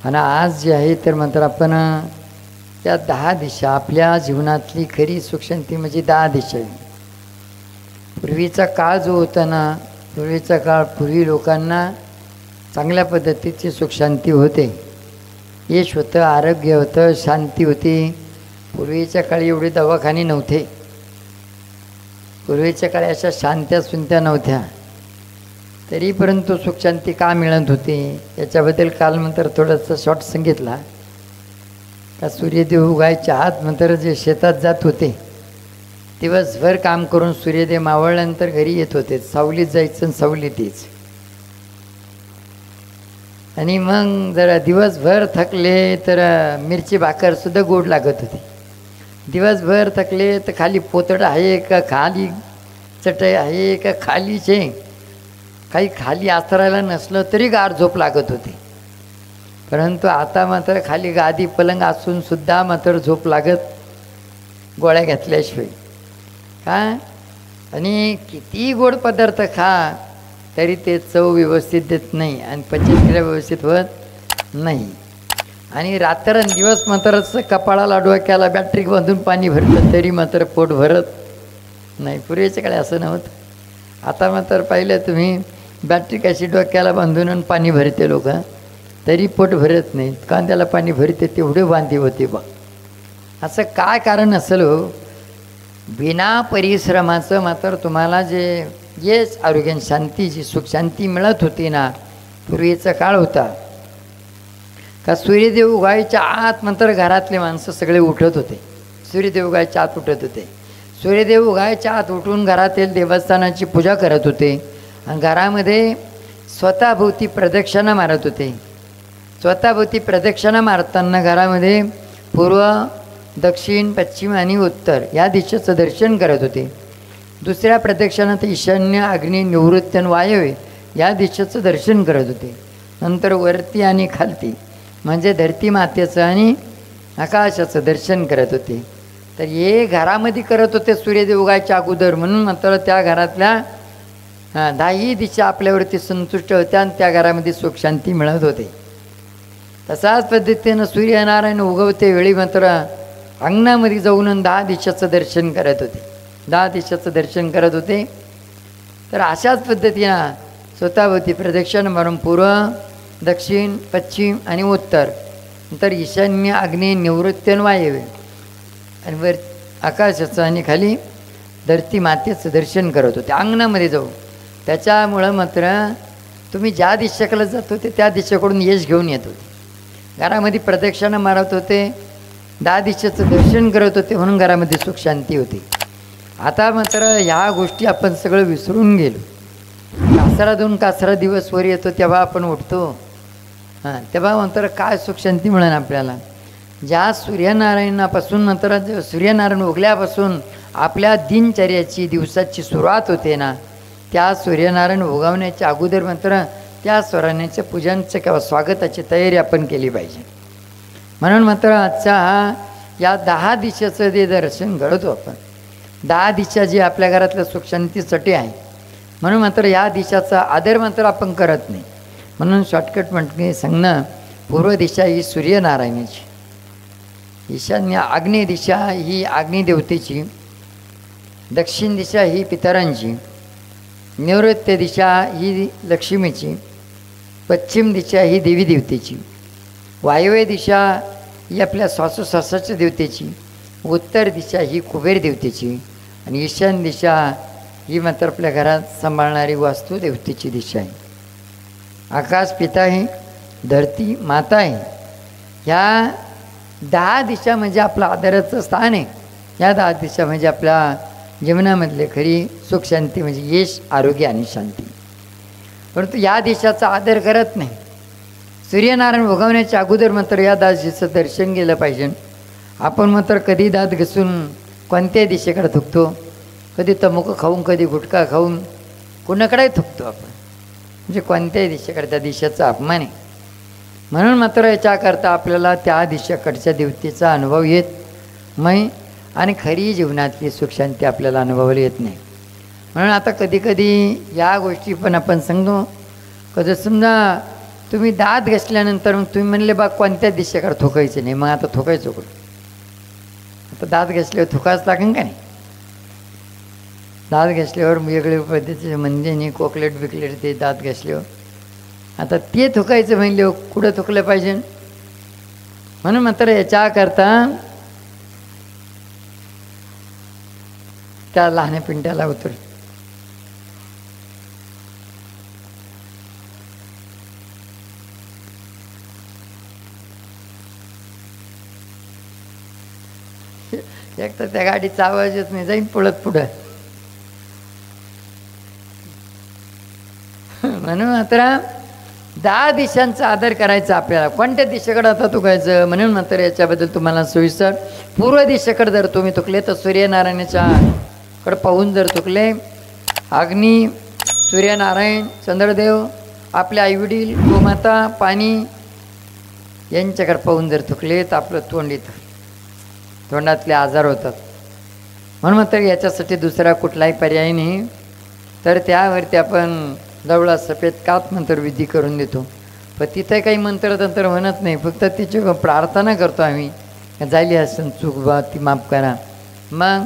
आणि आज जे आहे तर मात्र आपण त्या 10 दिशा आपल्या जीवनातली खरी सुखशांती म्हणजे 10 दिशा आहे. पूर्वीचा काळ जो होता ना, पूर्वीचा काळ पूर्वी लोकांना चांगल्या पद्धतीची सुखशांती होते, यश होतं, आरोग्य होतं, शांती होती. पूर्वीच्या काळी एवढे दवाखाने नव्हते, पूर्वीच्या काळी अशा शांत्या सुंत्या नव्हत्या, तरी परंतु सुखशांती का मिळत होती याच्याबद्दल काल नंतर थोडंसं शॉर्ट सांगितला. का सूर्यदेव उगायच्या आत नंतर जे शेतात जात होते, दिवसभर काम करून सूर्यदेव मावळल्यानंतर घरी येत होते, सावलीत जायचं आणि सावलीत यायचं. आणि मग जरा दिवसभर थकले तर मिरची भाकरसुद्धा गोड लागत होती. दिवसभर थकले तर खाली पोतड आहे का, खाली चटई आहे का, खाली शेंग, काही खाली आथरायला नसलं तरी गार झोप लागत होती. परंतु आता मात्र खाली गादी पलंग असून सुद्धा मात्र झोप लागत गोळ्या घेतल्याशिवाय. का आणि किती गोड पदार्थ खा तरी ते चव व्यवस्थित देत नाही आणि पचनक्रिया व्यवस्थित होत नाही. आणि रात्रंदिवस मात्र कपाळाला डोक्याला बॅटरी बांधून पाणी भरतं तरी मात्र पोट भरत नाही. पूर्वीच्या काळी असं नव्हतं. आता मात्र पाहिलं तुम्ही, बॅटरी कशी डोक्याला बांधून पाणी भरते लोक, तरी पोट भरत नाही. कांद्याला पाणी भरते तेवढे बांधे होते बा. असं काय कारण असेल हो? बिना परिश्रमाचं मात्र तुम्हाला जे यश, आरोग्य, शांती, जी सुखशांती मिळत होती ना, पूर्वीचा काळ होता का सूर्यदेव उगायच्या आत मात्र घरातले माणसं सगळे उठत होते. सूर्यदेव उगायच्या आत उठत होते. सूर्यदेव उगायच्या आत उठून घरातील देवस्थानाची पूजा करत होते आणि घरामध्ये स्वतःभोवती प्रदक्षिणा मारत होते. स्वतःभोवती प्रदक्षिणा मारताना घरामध्ये पूर्व, दक्षिण, पश्चिम आणि उत्तर या दिशेचं दर्शन करत होते. दुसऱ्या प्रदक्षिणात ईशान्य, अग्नी, निवृत्ती आणि वायव्य या दिशेचं दर्शन करत होते. नंतर वरती आणि खालती म्हणजे धरती मातेचं आणि आकाशाचं दर्शन करत होते. तर हे घरामध्ये करत होते सूर्यदेव उगायच्या अगोदर, म्हणून मात्र त्या घरातल्या 10 दिशा आपल्यावरती संतुष्ट होत्या आणि त्या घरामध्ये सुखशांती मिळत होते. तसाच पद्धतीनं सूर्यनारायण उगवते वेळी मात्र अंगणामध्ये जाऊन 10 दिशाचं दर्शन करत होते. 10 दिशाचं दर्शन करत होते. तर अशाच पद्धतीनं स्वतःभोवती प्रदक्षिणा मारून पूर्व, दक्षिण, पश्चिम आणि उत्तर, नंतर ईशान्य, अग्नी, निवृत्ती आणि वायव्य आणि वर आकाशाचं आणि खाली धरती मातेचं दर्शन करत होते अंगणामध्ये जाऊ. त्याच्यामुळं मात्र तुम्ही ज्या दिशेकडे जात होते त्या दिशेकडून यश घेऊन येत होते. घरामध्ये प्रदक्षिणा मारत होते, 10 दिशेचं दर्शन करत होते, म्हणून घरामध्ये सुखशांती होती. आता मात्र ह्या गोष्टी आपण सगळं विसरून गेलो. कासरा दोन कासरा दिवस वर येतो तेव्हा आपण उठतो, तेव्हा मात्र काय सुखशांती मिळेल आपल्याला? ज्या सूर्यनारायणापासून नंतर सूर्यनारायण उगल्यापासून आपल्या दिनचर्याची, दिवसाची सुरुवात होते ना, त्या सूर्यनारायण उगवण्याच्या अगोदर मात्र त्या सूर्यनारायणाच्या पूजनाचं किंवा स्वागताची तयारी आपण केली पाहिजे. म्हणून मात्र आजचा या 10 दिशेचं जे दर्शन घडवतो आपण, 10 दिशा जी आपल्या घरातल्या सुखशांतीसाठी आहे, म्हणून मात्र या दिशाचा आदर मात्र आपण करत नाही. म्हणून शॉर्टकट म्हटले सांगणं, पूर्व दिशा ही सूर्यनारायणाची, ईशान्य आग्नेय दिशा ही अग्निदेवतेची, दक्षिण दिशा ही पितरांची, नैऋत्य दिशा ही लक्ष्मीची, पश्चिम दिशा ही देवी देवतेची, वायव्य दिशा ही आपल्या श्वासोश्वासाच्या देवतेची, उत्तर दिशा ही कुबेर देवतेची आणि ईशान्य दिशा ही मात्र आपल्या घरात सांभाळणारी वास्तू देवतेची दिशा आहे. आकाश पिता आहे, धरती माता आहे. ह्या 10 दिशा म्हणजे आपलं आदराचं स्थान आहे. या 10 दिशा म्हणजे आपल्या जीवनामधले खरी सुखशांती म्हणजे यश, आरोग्य आणि शांती. परंतु या दिशाचा आदर करत नाही. सूर्यनारायण उगवण्याच्या अगोदर मात्र या 10 दिशेचं दर्शन केलं पाहिजे. आपण मात्र कधी दात घसून कोणत्याही दिशेकडे थुकतो, कधी तंबाखू खाऊन, कधी गुटखा खाऊन कुणाकडेही थुकतो आपण, म्हणजे कोणत्याही दिशेकडे त्या दिशेचा अपमान आहे. म्हणून मात्र याच्याकरता आपल्याला त्या दिशेकडच्या देवतेचा अनुभव येत नाही आणि खरी जीवनातली सुखशांती आपल्याला अनुभवायला येत नाही. म्हणून आता कधी कधी या गोष्टी पण आपण सांगतो, कधी समजा तुम्ही दात घासल्यानंतर मग तुम्ही म्हणले बा कोणत्या दिशेकडे थुकायचं नाही, मग आता थुकायचं कुठं? आता दात घासल्यावर थुकाच लागेल का नाही? दात घासल्यावर वेगळ्या पद्धतीचे मंदिनी कोकलेट बिकलेट ते दात घासल्यावर आता ते थुकायचं म्हणले कुठं थुकलं पाहिजे? म्हणून मात्र याच्याकरता त्या लहान पिंट्याला उतर एक तर त्या गाडीचा आवाज येत नाही, जाईन पळत पुढं. म्हणून मात्र 10 दिशांचा आदर करायचा आपल्याला. कोणत्या दिशेकडे आता थुकायचं? म्हणून मात्र याच्याबद्दल तुम्हाला सोयीसर पूर्व दिशेकडे जर तुम्ही थुकले तर सूर्यनारायणाच्या कडे पाहून जर थुकले, अग्नी, सूर्यनारायण, चंद्रदेव, आपले आईवडील, गोमाता, पाणी यांच्याकडे पाहून जर थुकले तर आपलं तोंड येतं, तोंडातले आजार होतात. म्हणून मात्र याच्यासाठी दुसरा कुठलाही पर्याय नाही. तर त्यावरती आपण जवळा सफेद कात मंत्र विधी करून देतो. पण तिथे काही मंत्रतंत्र म्हणत नाही, फक्त तिची प्रार्थना करतो आम्ही, झाली असेल चूक बा ती माफ करा. मग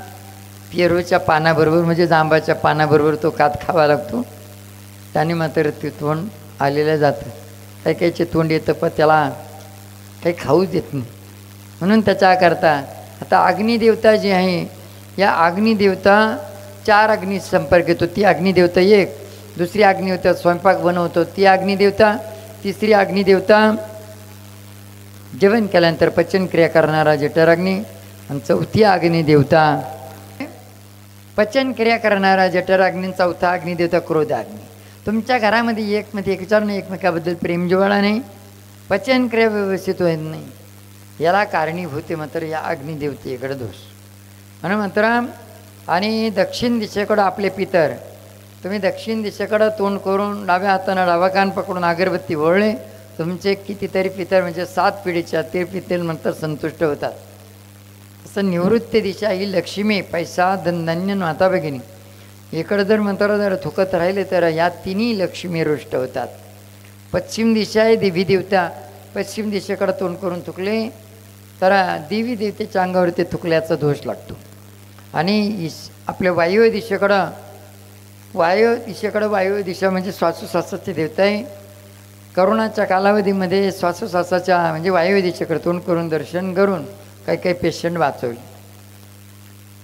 पेरूच्या पानाबरोबर म्हणजे जांबाच्या पानाबरोबर तो कात खावा लागतो. त्याने मात्र ते तोंड आलेलं जातं. काही काहीचे तोंड येतं पण त्याला काही खाऊच देत नाही. म्हणून त्याच्याकरता आता अग्निदेवता जी आहे, या अग्निदेवता 4 अग्नी संपर्क येतो. ती अग्निदेवता एक, दुसरी अग्निदेवता स्वयंपाक बनवतो ती अग्निदेवता, तिसरी अग्निदेवता जेवण केल्यानंतर पचनक्रिया करणारा जठराग्नी, आणि चौथी अग्निदेवता पचनक्रिया करणारा जठराग्नी, चौथा अग्निदेवता क्रोधाग्नी. तुमच्या घरामध्ये एकमेकांना एकमेकाबद्दल प्रेम जिव्हाळा नाही, पचनक्रिया व्यवस्थित होत नाही, याला कारणीभूत मात्र या अग्निदेवतेकडे दोष. म्हणून मात्र आणि दक्षिण दिशेकडं आपले पितर, तुम्ही दक्षिण दिशेकडं तोंड करून डाव्या हातानं डावा कान पकडून अगरबत्ती ओळले, तुमचे कितीतरी पितर म्हणजे 7 पिढीच्या ते पितर नंतर संतुष्ट होतात. असं निवृत्ती दिशा ही लक्ष्मी, पैसा, धनधान्य, माता भगिनी इकडं जर मंत्र जर थुकत राहिले तर या तिन्ही लक्ष्मी रुष्ट होतात. पश्चिम दिशा आहे देवी देवता, पश्चिम दिशेकडं तोंड करून थुकले तर देवी देवतेच्या अंगावरती थुकल्याचा दोष लागतो. आणि आपल्या वायव्य दिशेकडं वायव्य दिशा म्हणजे श्वासोश्वासाची देवता आहे. करोनाच्या कालावधीमध्ये श्वासोश्वासाच्या म्हणजे वायव्य दिशेकडे तोंड करून दर्शन करून काही पेशंट वाचवले.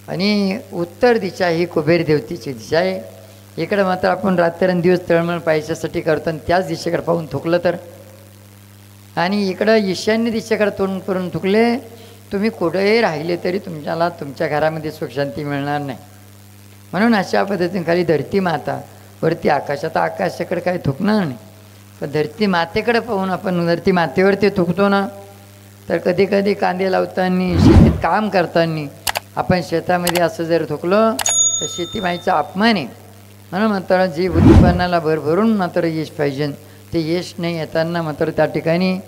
आणि उत्तर दिशा ही कुबेर देवतेची दिशा आहे. इकडं मात्र आपण रात्रंदिवस तळमळ पैशासाठी करतो आणि त्याच दिशेकडे पाहून थुकलं तर. आणि इकडं ईशान्य दिशेकडे तोंड करून थुकले, तुम्ही कुठेही राहिले तरी तुमच्याला तुमच्या घरामध्ये सुखशांती मिळणार नाही. म्हणून अशा पद्धतीने खाली धरती माता वरती आकाशात, आकाशाकडे काही थुकणार नाही, पण धरती मातेकडे पाहून आपण धरती मातेवरती थुकतो ना. तर कधी कधी कांदे लावताना, शेतीत काम करताना आपण शेतामध्ये असं जर थुकलो तर शेतीमाईचा अपमान आहे. म्हणून मात्र जी उत्पन्नाला भरभरून मात्र यश पाहिजे, ते यश नाही येताना मात्र त्या ठिकाणी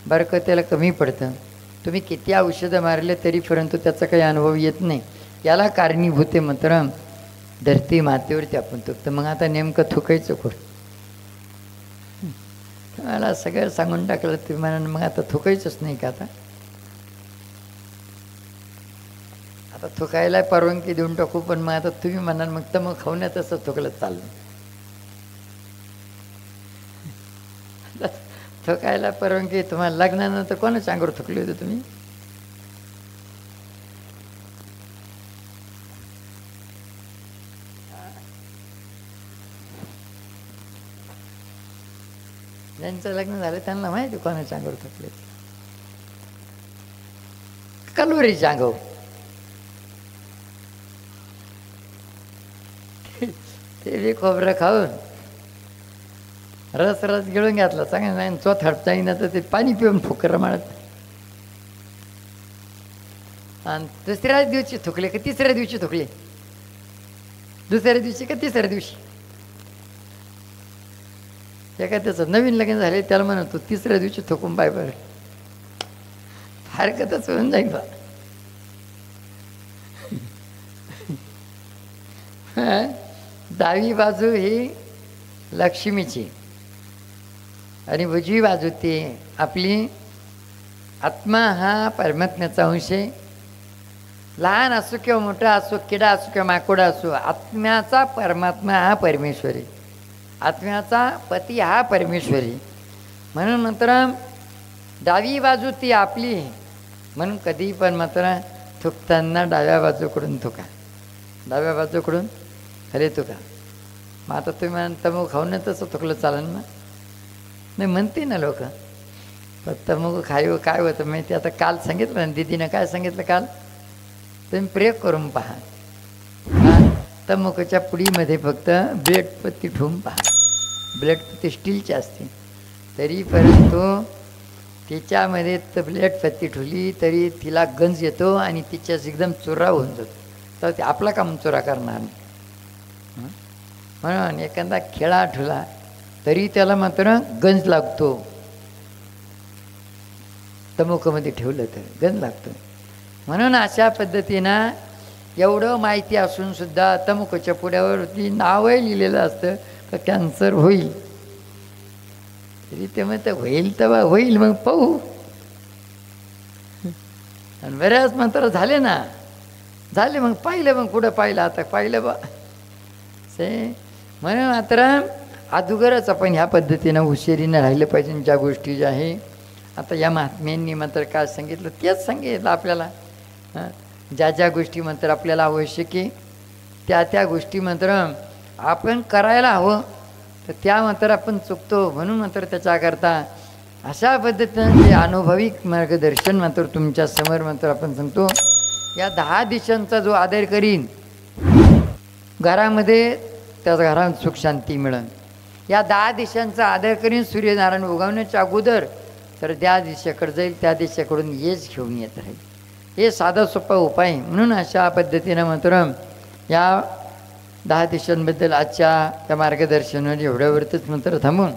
बरकतीला कमी पडतं. तुम्ही किती औषधं मारले तरी परंतु त्याचा काही अनुभव येत नाही. याला कारणीभूत मात्र धरती मातेवरती आपण थुकतो. मग आता नेमकं थुकायचं कुठं? मला सगळं सांगून टाकलं तुम्ही म्हणून मग आता थुकायचंच नाही का? आता थुकायला परवानगी देऊन टाकू, पण मग आता तुम्ही म्हणाल मग तर मग खावण्यात असं थुकलं चाललं. थुकायला परवानगी तुम्हाला लग्नानंतर कोणाच्या अंगावर थुकले होते तुम्ही? ज्यांचं लग्न झालं त्यांना माहिती कोणाच्या अंगावर थुकले. कलोरीच्या अंगावर. ते बी खोबरं खाऊन रस गिळून घातला चांगलं नाही, चोथाडता येईना तर ते पाणी पिऊन फुकर मारत. आणि दुसऱ्याच दिवशी थुकले का तिसऱ्या दिवशी थुकले? दुसऱ्या दिवशी का तिसऱ्या दिवशी? एका त्याचं नवीन लग्न झाले त्याला म्हणतो तिसऱ्या दिवशी थुकून बाय बरं, हरकतच होऊन जाईल बा. डावी बाजू ही लक्ष्मीची आणि उजवी बाजू ती आपली आत्मा हा परमात्म्याचा अंश आहे. लहान असो किंवा मोठा असो, किडा असो किंवा माकोडा असो, आत्म्याचा परमात्मा हा परमेश्वरी, आत्म्याचा पती हा परमेश्वरी. म्हणून मात्र डावी बाजू ती आपली. म्हणून कधी पण मात्र थुकताना डाव्या बाजूकडून थुका, डाव्या बाजूकडून खरे थुका. मग आता तुम्ही म्हणता मग खाऊन तसं थुकलं चालेल ना? नाही म्हणते ना लोक. फक्त मग काय होतं माहिती? आता काल सांगितलं ना दीदीनं, काय सांगितलं काल? तुम्ही प्रयोग करून पहा. तंबाखूच्या पुडीमध्ये फक्त ब्लेड पत्ती ठेवून पहा. ब्लेड पत्ती स्टीलची असते, तरी परंतु तिच्यामध्ये ब्लेड पत्ती ठेवली तरी तिला गंज येतो आणि तिच्याच एकदम चुरा होऊन जातो. तर ते आपला काम चुरा करणार नाही. म्हणून एखादा खेळा ठेवला तरी त्याला मात्र गंज लागतो. तंबाखूमध्ये ठेवलं तर गंज लागतो. म्हणून अशा पद्धतीनं एवढं माहिती असून सुद्धा तंबाखूच्या पुड्यावरती नावही लिहिलेलं असतं का कॅन्सर होईल. तरी ते म्हणतं होईल तेव्हा होईल, मग पाहू. आणि बऱ्याच मात्र झाले ना, झाले. मग पाहिलं, मग पुढं पाहिलं, आता पाहिलं बा से. म्हणून मात्र अगोदरच आपण ह्या पद्धतीनं हुशारीनं राहिलं पाहिजे. ज्या गोष्टी ज्या आहे आता या महात्म्यांनी मात्र काय सांगितलं तेच सांगितलं आपल्याला. ज्या ज्या गोष्टी मात्र आपल्याला आवश्यक आहे त्या त्या गोष्टी मात्र आपण करायला हवं, तर त्या मात्र आपण चुकतो. म्हणून मात्र त्याच्याकरता अशा पद्धतीनं जे अनुभविक मार्गदर्शन मात्र तुमच्या समोर मात्र आपण सांगतो. या 10 दिशांचा जो आदर करीन घरामध्ये त्या घरात सुख शांती मिळेल. या 10 दिशांचा आदर करीन सूर्यनारायण उगवण्याच्या अगोदर, तर त्या दिशेकडे जाईल, त्या दिशेकडून येच घेऊन येत राहील. हे साधा सोपा उपाय. म्हणून अशा पद्धतीनं मात्र या 10 दिशांबद्दल आजच्या त्या मार्गदर्शनावर एवढ्यावरतीच मात्र थांबून